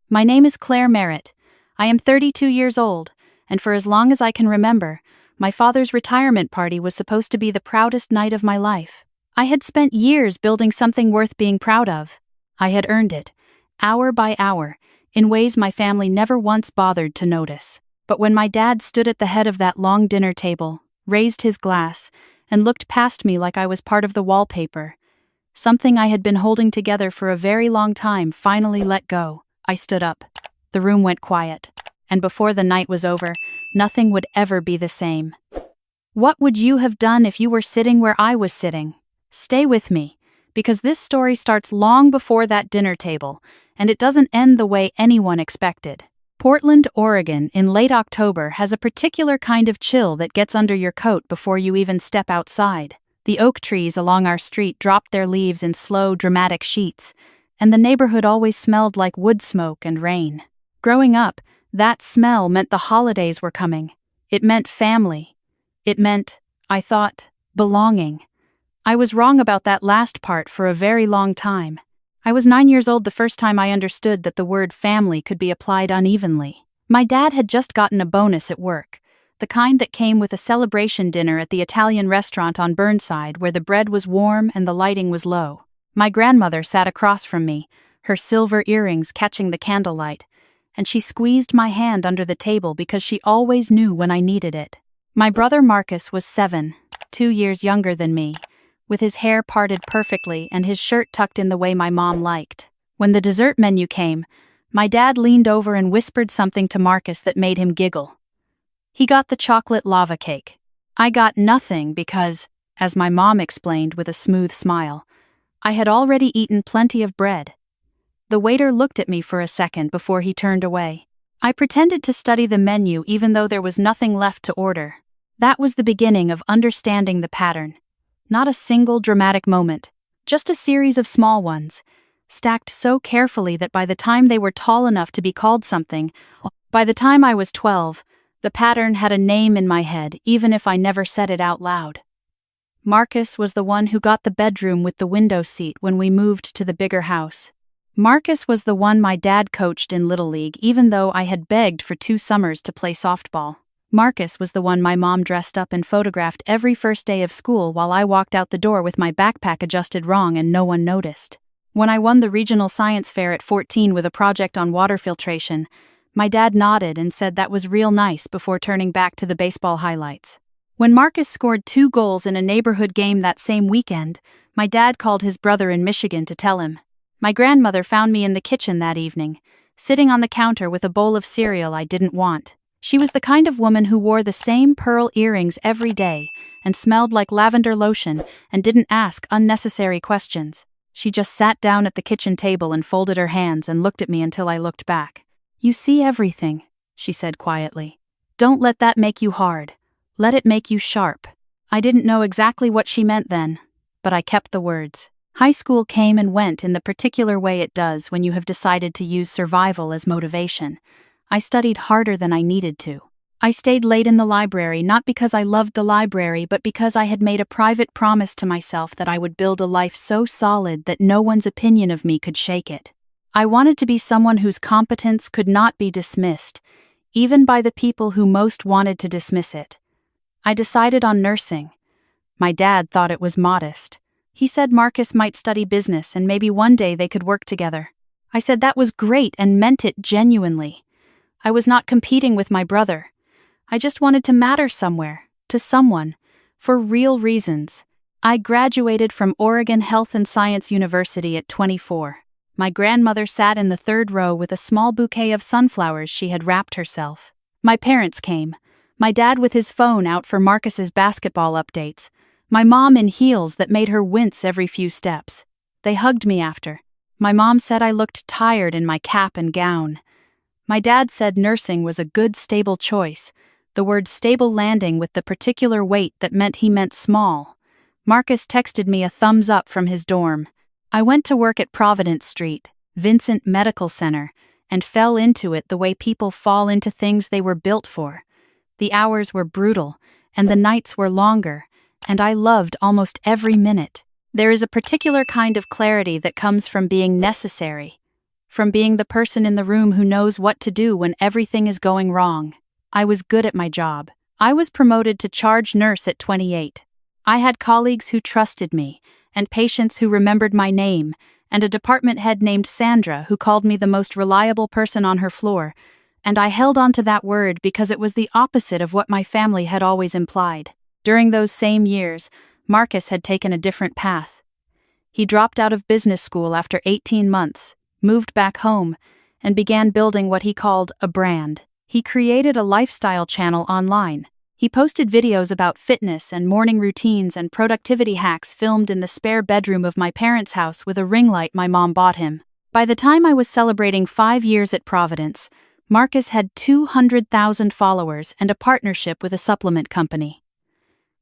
My name is Claire Merritt. I am 32 years old, and for as long as I can remember, my father's retirement party was supposed to be the proudest night of my life. I had spent years building something worth being proud of. I had earned it, hour by hour, in ways my family never once bothered to notice. But when my dad stood at the head of that long dinner table, raised his glass, and looked past me like I was part of the wallpaper, something I had been holding together for a very long time finally let go. I stood up. The room went quiet, and before the night was over, nothing would ever be the same. What would you have done if you were sitting where I was sitting? Stay with me, because this story starts long before that dinner table, and it doesn't end the way anyone expected. Portland, Oregon, in late October has a particular kind of chill that gets under your coat before you even step outside. The oak trees along our street dropped their leaves in slow, dramatic sheets, and the neighborhood always smelled like wood smoke and rain. Growing up, that smell meant the holidays were coming. It meant family. It meant, I thought, belonging. I was wrong about that last part for a very long time. I was 9 years old the first time I understood that the word family could be applied unevenly. My dad had just gotten a bonus at work, the kind that came with a celebration dinner at the Italian restaurant on Burnside where the bread was warm and the lighting was low. My grandmother sat across from me, her silver earrings catching the candlelight, and she squeezed my hand under the table because she always knew when I needed it. My brother Marcus was 7, 2 years younger than me, with his hair parted perfectly and his shirt tucked in the way my mom liked. When the dessert menu came, my dad leaned over and whispered something to Marcus that made him giggle. He got the chocolate lava cake. I got nothing because, as my mom explained with a smooth smile, I had already eaten plenty of bread. The waiter looked at me for a second before he turned away. I pretended to study the menu even though there was nothing left to order. That was the beginning of understanding the pattern. Not a single dramatic moment, just a series of small ones, stacked so carefully that by the time they were tall enough to be called something, by the time I was 12, the pattern had a name in my head even if I never said it out loud. Marcus was the one who got the bedroom with the window seat when we moved to the bigger house. Marcus was the one my dad coached in Little League even though I had begged for 2 summers to play softball. Marcus was the one my mom dressed up and photographed every first day of school while I walked out the door with my backpack adjusted wrong and no one noticed. When I won the regional science fair at 14 with a project on water filtration, my dad nodded and said that was real nice before turning back to the baseball highlights. When Marcus scored 2 goals in a neighborhood game that same weekend, my dad called his brother in Michigan to tell him. My grandmother found me in the kitchen that evening, sitting on the counter with a bowl of cereal I didn't want. She was the kind of woman who wore the same pearl earrings every day and smelled like lavender lotion and didn't ask unnecessary questions. She just sat down at the kitchen table and folded her hands and looked at me until I looked back. "You see everything," she said quietly. "Don't let that make you hard. Let it make you sharp." I didn't know exactly what she meant then, but I kept the words. High school came and went in the particular way it does when you have decided to use survival as motivation. I studied harder than I needed to. I stayed late in the library not because I loved the library but because I had made a private promise to myself that I would build a life so solid that no one's opinion of me could shake it. I wanted to be someone whose competence could not be dismissed, even by the people who most wanted to dismiss it. I decided on nursing. My dad thought it was modest. He said Marcus might study business and maybe one day they could work together. I said that was great and meant it genuinely. I was not competing with my brother. I just wanted to matter somewhere, to someone, for real reasons. I graduated from Oregon Health and Science University at 24. My grandmother sat in the 3rd row with a small bouquet of sunflowers she had wrapped herself. My parents came. My dad with his phone out for Marcus's basketball updates. My mom in heels that made her wince every few steps. They hugged me after. My mom said I looked tired in my cap and gown. My dad said nursing was a good, stable choice, the word stable landing with the particular weight that meant he meant small. Marcus texted me a thumbs up from his dorm. I went to work at Providence Street, Vincent Medical Center, and fell into it the way people fall into things they were built for. The hours were brutal, and the nights were longer, and I loved almost every minute. There is a particular kind of clarity that comes from being necessary, from being the person in the room who knows what to do when everything is going wrong. I was good at my job. I was promoted to charge nurse at 28. I had colleagues who trusted me, and patients who remembered my name, and a department head named Sandra who called me the most reliable person on her floor, and I held on to that word because it was the opposite of what my family had always implied. During those same years, Marcus had taken a different path. He dropped out of business school after 18 months, moved back home, and began building what he called a brand. He created a lifestyle channel online. He posted videos about fitness and morning routines and productivity hacks filmed in the spare bedroom of my parents' house with a ring light my mom bought him. By the time I was celebrating 5 years at Providence, Marcus had 200,000 followers and a partnership with a supplement company.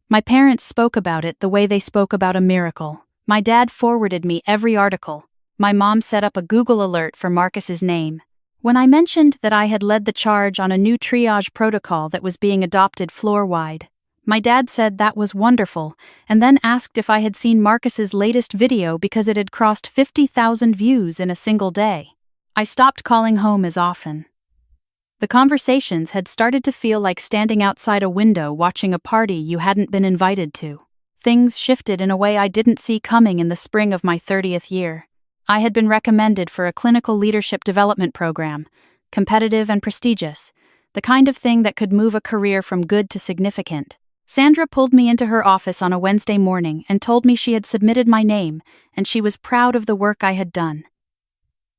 My parents spoke about it the way they spoke about a miracle. My dad forwarded me every article. My mom set up a Google alert for Marcus's name. When I mentioned that I had led the charge on a new triage protocol that was being adopted floor-wide, my dad said that was wonderful, and then asked if I had seen Marcus's latest video because it had crossed 50,000 views in a single day. I stopped calling home as often. The conversations had started to feel like standing outside a window watching a party you hadn't been invited to. Things shifted in a way I didn't see coming in the spring of my 30th year. I had been recommended for a clinical leadership development program, competitive and prestigious, the kind of thing that could move a career from good to significant. Sandra pulled me into her office on a Wednesday morning and told me she had submitted my name and she was proud of the work I had done.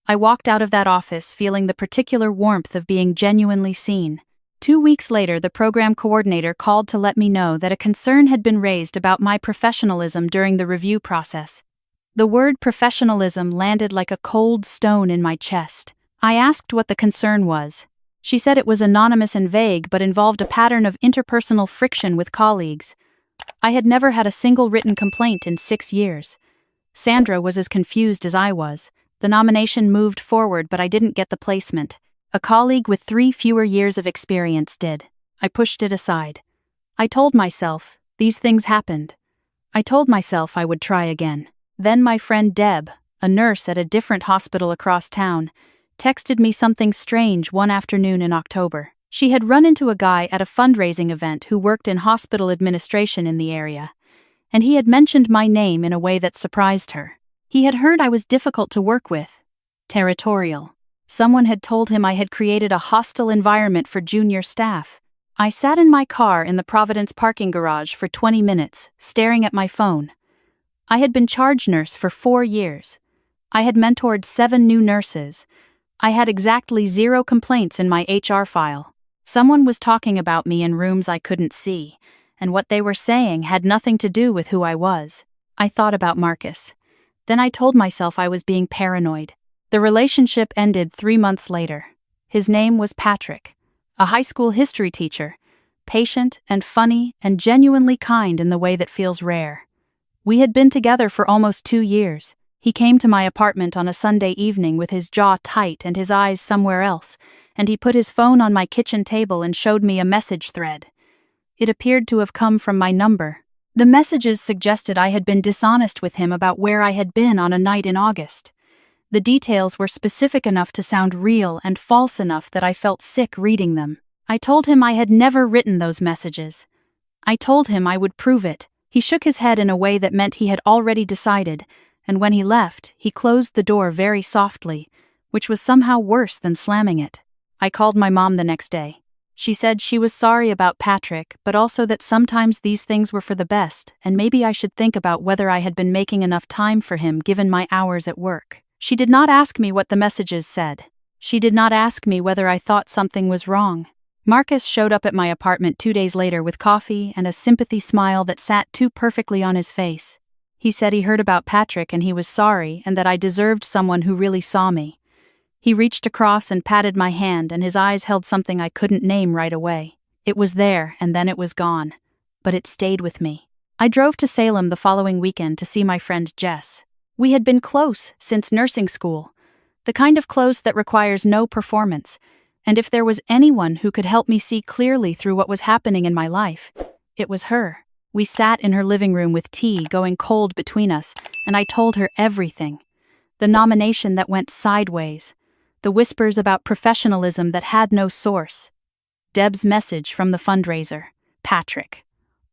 I walked out of that office feeling the particular warmth of being genuinely seen. 2 weeks later, the program coordinator called to let me know that a concern had been raised about my professionalism during the review process. The word professionalism landed like a cold stone in my chest. I asked what the concern was. She said it was anonymous and vague but involved a pattern of interpersonal friction with colleagues. I had never had a single written complaint in 6 years. Sandra was as confused as I was. The nomination moved forward, but I didn't get the placement. A colleague with 3 fewer years of experience did. I pushed it aside. I told myself, these things happened. I told myself I would try again. Then my friend Deb, a nurse at a different hospital across town, texted me something strange one afternoon in October. She had run into a guy at a fundraising event who worked in hospital administration in the area, and he had mentioned my name in a way that surprised her. He had heard I was difficult to work with, territorial. Someone had told him I had created a hostile environment for junior staff. I sat in my car in the Providence parking garage for 20 minutes, staring at my phone. I had been charge nurse for 4 years. I had mentored 7 new nurses. I had exactly 0 complaints in my HR file. Someone was talking about me in rooms I couldn't see, and what they were saying had nothing to do with who I was. I thought about Marcus. Then I told myself I was being paranoid. The relationship ended 3 months later. His name was Patrick, a high school history teacher, patient and funny and genuinely kind in the way that feels rare. We had been together for almost 2 years. He came to my apartment on a Sunday evening with his jaw tight and his eyes somewhere else, and he put his phone on my kitchen table and showed me a message thread. It appeared to have come from my number. The messages suggested I had been dishonest with him about where I had been on a night in August. The details were specific enough to sound real and false enough that I felt sick reading them. I told him I had never written those messages. I told him I would prove it. He shook his head in a way that meant he had already decided, and when he left, he closed the door very softly, which was somehow worse than slamming it. I called my mom the next day. She said she was sorry about Patrick, but also that sometimes these things were for the best, and maybe I should think about whether I had been making enough time for him given my hours at work. She did not ask me what the messages said. She did not ask me whether I thought something was wrong. Marcus showed up at my apartment 2 days later with coffee and a sympathy smile that sat too perfectly on his face. He said he heard about Patrick and he was sorry and that I deserved someone who really saw me. He reached across and patted my hand and his eyes held something I couldn't name right away. It was there and then it was gone. But it stayed with me. I drove to Salem the following weekend to see my friend Jess. We had been close since nursing school, the kind of close that requires no performance. And if there was anyone who could help me see clearly through what was happening in my life, it was her. We sat in her living room with tea going cold between us, and I told her everything. The nomination that went sideways, the whispers about professionalism that had no source. Deb's message from the fundraiser, Patrick.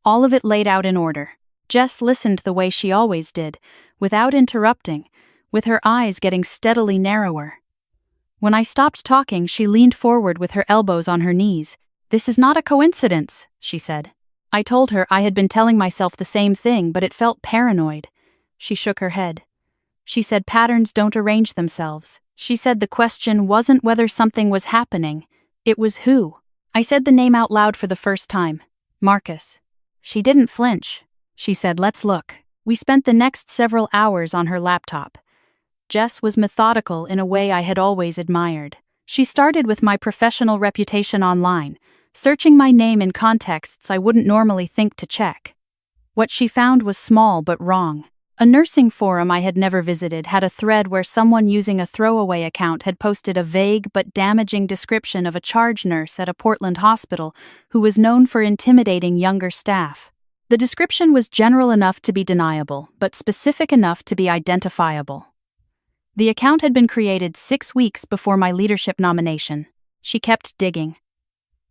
All of it laid out in order. Jess listened the way she always did, without interrupting, with her eyes getting steadily narrower. When I stopped talking, she leaned forward with her elbows on her knees. "This is not a coincidence," she said. I told her I had been telling myself the same thing, but it felt paranoid. She shook her head. She said patterns don't arrange themselves. She said the question wasn't whether something was happening, it was who. I said the name out loud for the first time. Marcus. She didn't flinch. She said, "Let's look." We spent the next several hours on her laptop. Jess was methodical in a way I had always admired. She started with my professional reputation online, searching my name in contexts I wouldn't normally think to check. What she found was small but wrong. A nursing forum I had never visited had a thread where someone using a throwaway account had posted a vague but damaging description of a charge nurse at a Portland hospital who was known for intimidating younger staff. The description was general enough to be deniable, but specific enough to be identifiable. The account had been created 6 weeks before my leadership nomination. She kept digging.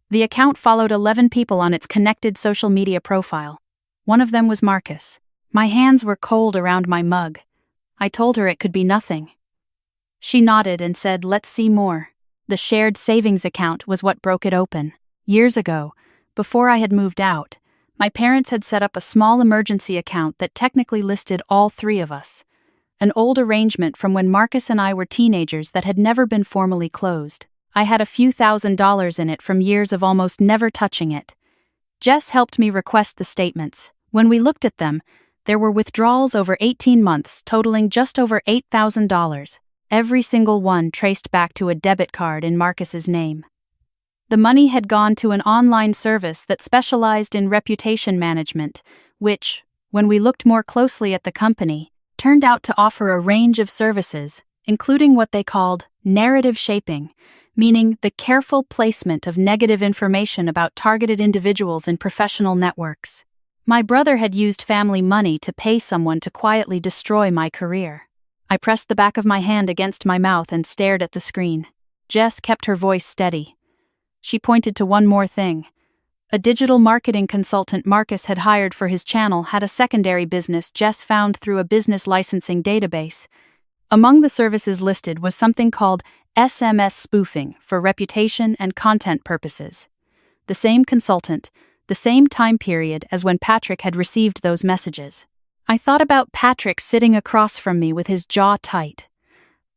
The account followed 11 people on its connected social media profile. One of them was Marcus. My hands were cold around my mug. I told her it could be nothing. She nodded and said, "Let's see more." The shared savings account was what broke it open. Years ago, before I had moved out, my parents had set up a small emergency account that technically listed all 3 of us. An old arrangement from when Marcus and I were teenagers that had never been formally closed. I had a few $1,000s in it from years of almost never touching it. Jess helped me request the statements. When we looked at them, there were withdrawals over 18 months totaling just over $8,000, every single one traced back to a debit card in Marcus's name. The money had gone to an online service that specialized in reputation management, which, when we looked more closely at the company, turned out to offer a range of services, including what they called narrative shaping, meaning the careful placement of negative information about targeted individuals in professional networks. My brother had used family money to pay someone to quietly destroy my career. I pressed the back of my hand against my mouth and stared at the screen. Jess kept her voice steady. She pointed to one more thing. A digital marketing consultant Marcus had hired for his channel had a secondary business Jess found through a business licensing database. Among the services listed was something called SMS spoofing for reputation and content purposes. The same consultant, the same time period as when Patrick had received those messages. I thought about Patrick sitting across from me with his jaw tight.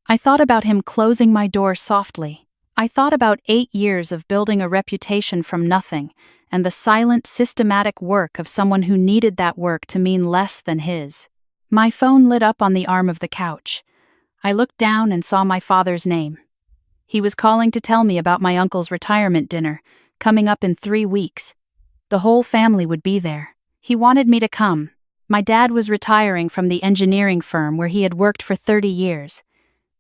I thought about him closing my door softly. I thought about 8 years of building a reputation from nothing, and the silent, systematic work of someone who needed that work to mean less than his. My phone lit up on the arm of the couch. I looked down and saw my father's name. He was calling to tell me about my uncle's retirement dinner, coming up in 3 weeks. The whole family would be there. He wanted me to come. My dad was retiring from the engineering firm where he had worked for 30 years.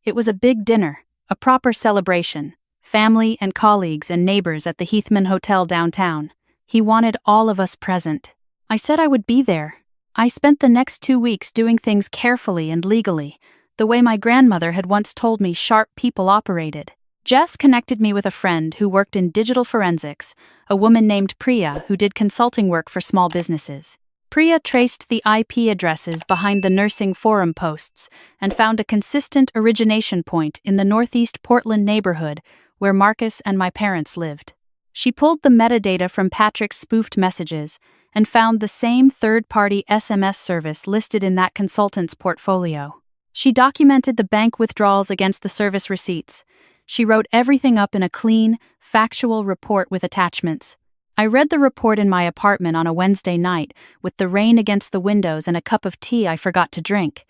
It was a big dinner, a proper celebration. Family and colleagues and neighbors at the Heathman Hotel downtown. He wanted all of us present. I said I would be there. I spent the next 2 weeks doing things carefully and legally, the way my grandmother had once told me sharp people operated. Jess connected me with a friend who worked in digital forensics, a woman named Priya who did consulting work for small businesses. Priya traced the IP addresses behind the nursing forum posts and found a consistent origination point in the Northeast Portland neighborhood where Marcus and my parents lived. She pulled the metadata from Patrick's spoofed messages and found the same third-party SMS service listed in that consultant's portfolio. She documented the bank withdrawals against the service receipts. She wrote everything up in a clean, factual report with attachments. I read the report in my apartment on a Wednesday night, with the rain against the windows and a cup of tea I forgot to drink.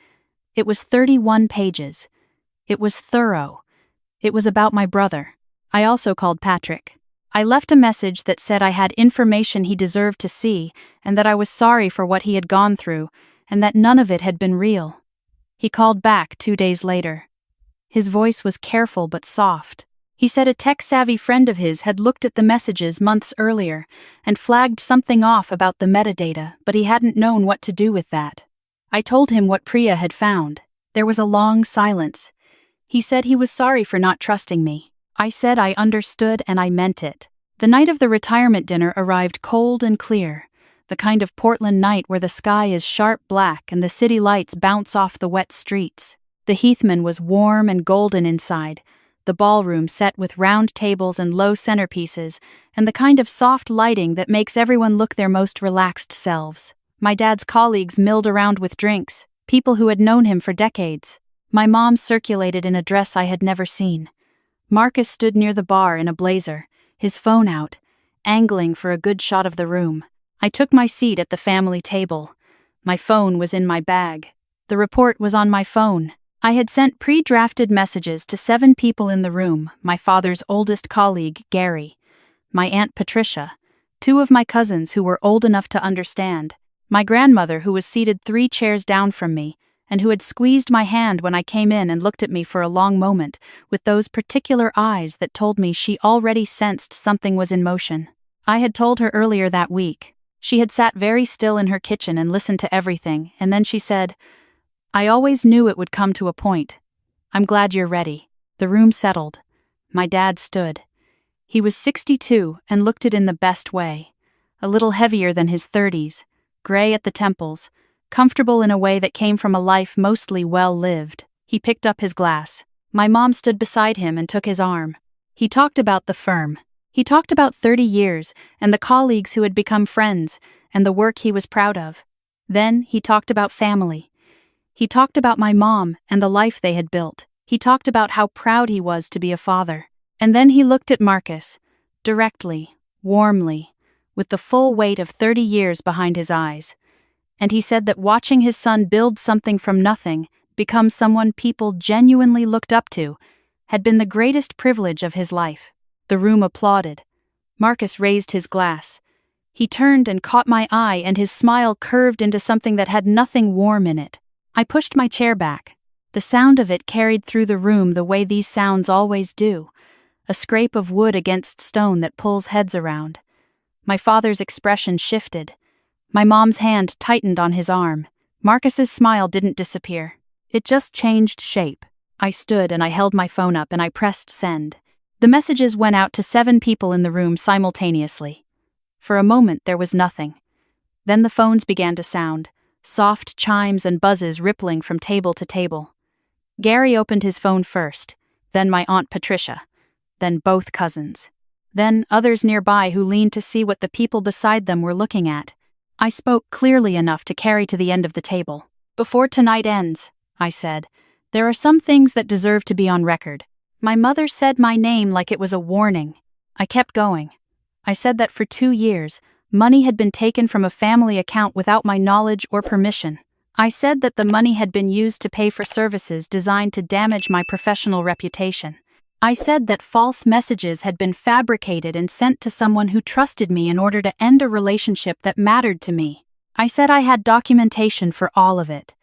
It was 31 pages. It was thorough. It was about my brother. I also called Patrick. I left a message that said I had information he deserved to see, and that I was sorry for what he had gone through, and that none of it had been real. He called back 2 days later. His voice was careful but soft. He said a tech-savvy friend of his had looked at the messages months earlier and flagged something off about the metadata, but he hadn't known what to do with that. I told him what Priya had found. There was a long silence. He said he was sorry for not trusting me. I said I understood and I meant it. The night of the retirement dinner arrived cold and clear, the kind of Portland night where the sky is sharp black and the city lights bounce off the wet streets. The Heathman was warm and golden inside, the ballroom set with round tables and low centerpieces, and the kind of soft lighting that makes everyone look their most relaxed selves. My dad's colleagues milled around with drinks, people who had known him for decades. My mom circulated in a dress I had never seen. Marcus stood near the bar in a blazer, his phone out, angling for a good shot of the room. I took my seat at the family table. My phone was in my bag. The report was on my phone. I had sent pre-drafted messages to 7 people in the room: my father's oldest colleague, Gary, my Aunt Patricia, 2 of my cousins who were old enough to understand, my grandmother who was seated 3 chairs down from me, and who had squeezed my hand when I came in and looked at me for a long moment, with those particular eyes that told me she already sensed something was in motion. I had told her earlier that week. She had sat very still in her kitchen and listened to everything, and then she said, "I always knew it would come to a point. I'm glad you're ready." The room settled. My dad stood. He was 62 and looked it in the best way. A little heavier than his 30s, gray at the temples, comfortable in a way that came from a life mostly well lived. He picked up his glass. My mom stood beside him and took his arm. He talked about the firm. He talked about 30 years and the colleagues who had become friends and the work he was proud of. Then he talked about family. He talked about my mom and the life they had built. He talked about how proud he was to be a father. And then he looked at Marcus, directly, warmly, with the full weight of 30 years behind his eyes. And he said that watching his son build something from nothing, become someone people genuinely looked up to, had been the greatest privilege of his life. The room applauded. Marcus raised his glass. He turned and caught my eye, and his smile curved into something that had nothing warm in it. I pushed my chair back. The sound of it carried through the room the way these sounds always do, a scrape of wood against stone that pulls heads around. My father's expression shifted. My mom's hand tightened on his arm. Marcus's smile didn't disappear. It just changed shape. I stood and I held my phone up and I pressed send. The messages went out to 7 people in the room simultaneously. For a moment there was nothing. Then the phones began to sound, soft chimes and buzzes rippling from table to table. Gary opened his phone first, then my Aunt Patricia, then both cousins, then others nearby who leaned to see what the people beside them were looking at. I spoke clearly enough to carry to the end of the table. "Before tonight ends," I said, "there are some things that deserve to be on record." My mother said my name like it was a warning. I kept going. I said that for 2 years, money had been taken from a family account without my knowledge or permission. I said that the money had been used to pay for services designed to damage my professional reputation. I said that false messages had been fabricated and sent to someone who trusted me in order to end a relationship that mattered to me. I said I had documentation for all of it,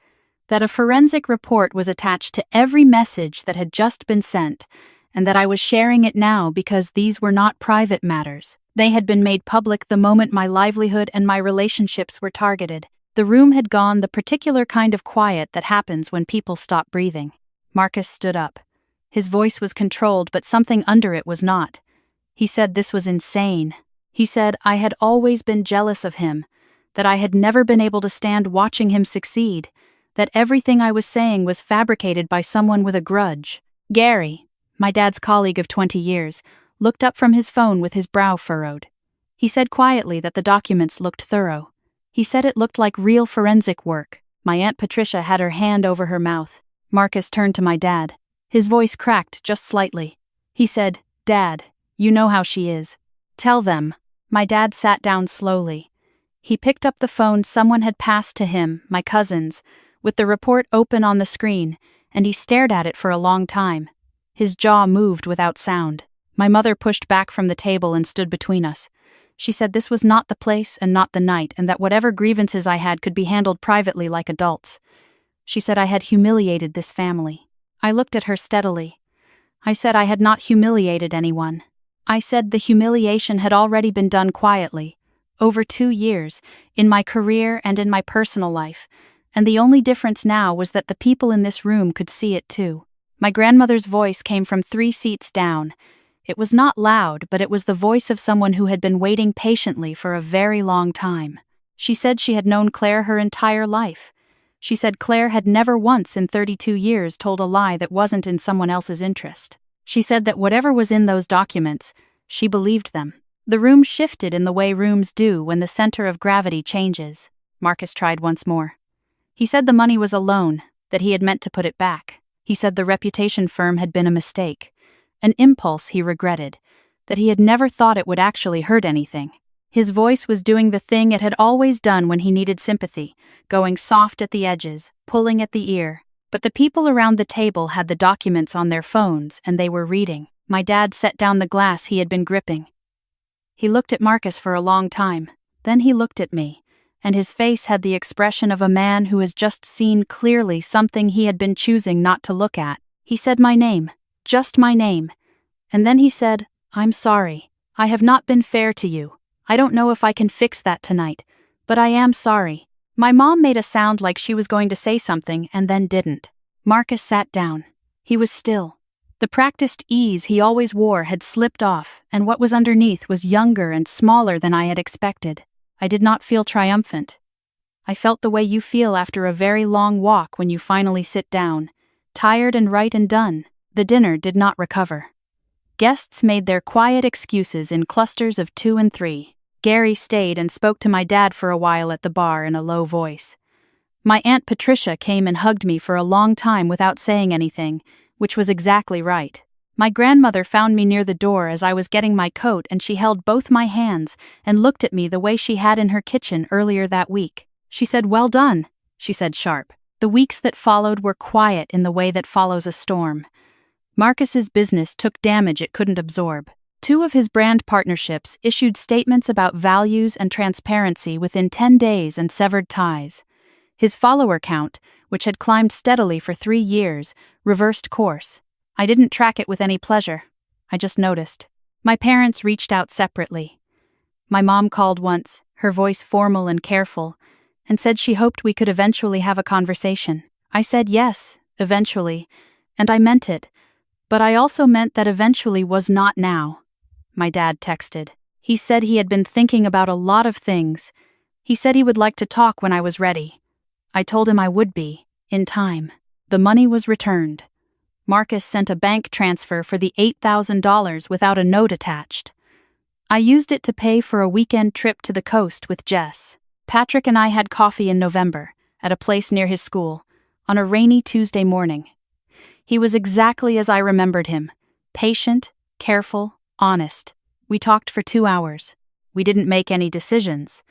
that a forensic report was attached to every message that had just been sent, and that I was sharing it now because these were not private matters. They had been made public the moment my livelihood and my relationships were targeted. The room had gone the particular kind of quiet that happens when people stop breathing. Marcus stood up. His voice was controlled, but something under it was not. He said this was insane. He said I had always been jealous of him, that I had never been able to stand watching him succeed, that everything I was saying was fabricated by someone with a grudge. Gary, my dad's colleague of 20 years, looked up from his phone with his brow furrowed. He said quietly that the documents looked thorough. He said it looked like real forensic work. My Aunt Patricia had her hand over her mouth. Marcus turned to my dad. His voice cracked just slightly. He said, "Dad, you know how she is. Tell them." My dad sat down slowly. He picked up the phone someone had passed to him, my cousins, with the report open on the screen, and he stared at it for a long time. His jaw moved without sound. My mother pushed back from the table and stood between us. She said this was not the place and not the night, and that whatever grievances I had could be handled privately like adults. She said I had humiliated this family. I looked at her steadily. I said I had not humiliated anyone. I said the humiliation had already been done quietly, over 2 years, in my career and in my personal life, and the only difference now was that the people in this room could see it too. My grandmother's voice came from 3 seats down. It was not loud, but it was the voice of someone who had been waiting patiently for a very long time. She said she had known Claire her entire life. She said Claire had never once in 32 years told a lie that wasn't in someone else's interest. She said that whatever was in those documents, she believed them. The room shifted in the way rooms do when the center of gravity changes. Marcus tried once more. He said the money was a loan, that he had meant to put it back. He said the reputation firm had been a mistake, an impulse he regretted, that he had never thought it would actually hurt anything. His voice was doing the thing it had always done when he needed sympathy, going soft at the edges, pulling at the ear. But the people around the table had the documents on their phones and they were reading. My dad set down the glass he had been gripping. He looked at Marcus for a long time. Then he looked at me, and his face had the expression of a man who has just seen clearly something he had been choosing not to look at. He said my name, just my name. And then he said, "I'm sorry. I have not been fair to you. I don't know if I can fix that tonight, but I am sorry." My mom made a sound like she was going to say something and then didn't. Marcus sat down. He was still. The practiced ease he always wore had slipped off, and what was underneath was younger and smaller than I had expected. I did not feel triumphant. I felt the way you feel after a very long walk when you finally sit down, tired and right and done. The dinner did not recover. Guests made their quiet excuses in clusters of 2 and 3. Gary stayed and spoke to my dad for a while at the bar in a low voice. My Aunt Patricia came and hugged me for a long time without saying anything, which was exactly right. My grandmother found me near the door as I was getting my coat and she held both my hands and looked at me the way she had in her kitchen earlier that week. She said, "Well done," she said sharp. The weeks that followed were quiet in the way that follows a storm. Marcus's business took damage it couldn't absorb. 2 of his brand partnerships issued statements about values and transparency within 10 days and severed ties. His follower count, which had climbed steadily for 3 years, reversed course. I didn't track it with any pleasure. I just noticed. My parents reached out separately. My mom called once, her voice formal and careful, and said she hoped we could eventually have a conversation. I said yes, eventually, and I meant it, but I also meant that eventually was not now. My dad texted. He said he had been thinking about a lot of things. He said he would like to talk when I was ready. I told him I would be, in time. The money was returned. Marcus sent a bank transfer for the $8,000 without a note attached. I used it to pay for a weekend trip to the coast with Jess. Patrick and I had coffee in November, at a place near his school, on a rainy Tuesday morning. He was exactly as I remembered him, patient, careful, honest. We talked for 2 hours. We didn't make any decisions.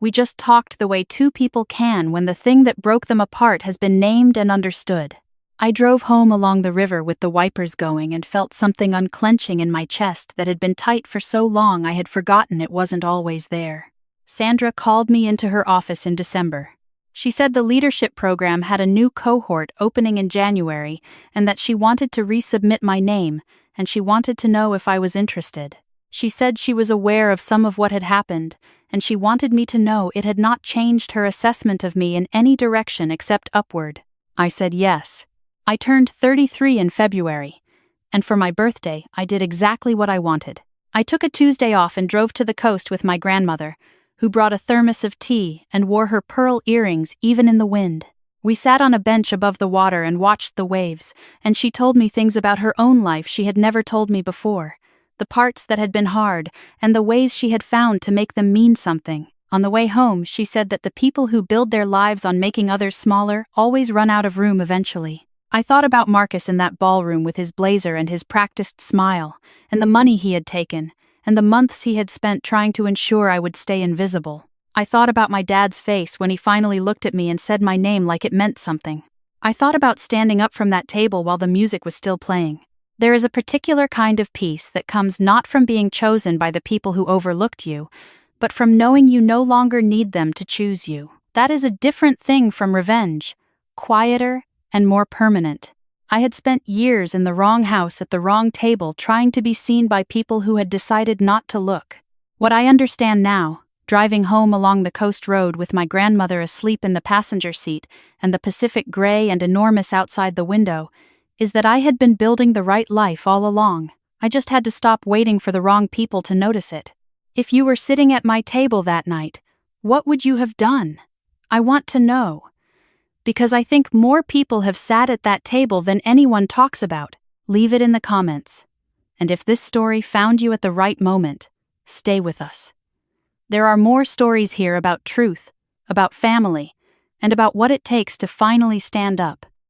We just talked the way 2 people can when the thing that broke them apart has been named and understood. I drove home along the river with the wipers going and felt something unclenching in my chest that had been tight for so long I had forgotten it wasn't always there. Sandra called me into her office in December. She said the leadership program had a new cohort opening in January and that she wanted to resubmit my name, and she wanted to know if I was interested. She said she was aware of some of what had happened, and she wanted me to know it had not changed her assessment of me in any direction except upward. I said yes. I turned 33 in February, and for my birthday, I did exactly what I wanted. I took a Tuesday off and drove to the coast with my grandmother, who brought a thermos of tea and wore her pearl earrings even in the wind. We sat on a bench above the water and watched the waves, and she told me things about her own life she had never told me before, the parts that had been hard, and the ways she had found to make them mean something. On the way home, she said that the people who build their lives on making others smaller always run out of room eventually. I thought about Marcus in that ballroom with his blazer and his practiced smile, and the money he had taken, and the months he had spent trying to ensure I would stay invisible. I thought about my dad's face when he finally looked at me and said my name like it meant something. I thought about standing up from that table while the music was still playing. There is a particular kind of peace that comes not from being chosen by the people who overlooked you, but from knowing you no longer need them to choose you. That is a different thing from revenge, quieter and more permanent. I had spent years in the wrong house at the wrong table trying to be seen by people who had decided not to look. What I understand now, driving home along the coast road with my grandmother asleep in the passenger seat and the Pacific gray and enormous outside the window, is that I had been building the right life all along. I just had to stop waiting for the wrong people to notice it. If you were sitting at my table that night, what would you have done? I want to know. Because I think more people have sat at that table than anyone talks about. Leave it in the comments. And if this story found you at the right moment, stay with us. There are more stories here about truth, about family, and about what it takes to finally stand up.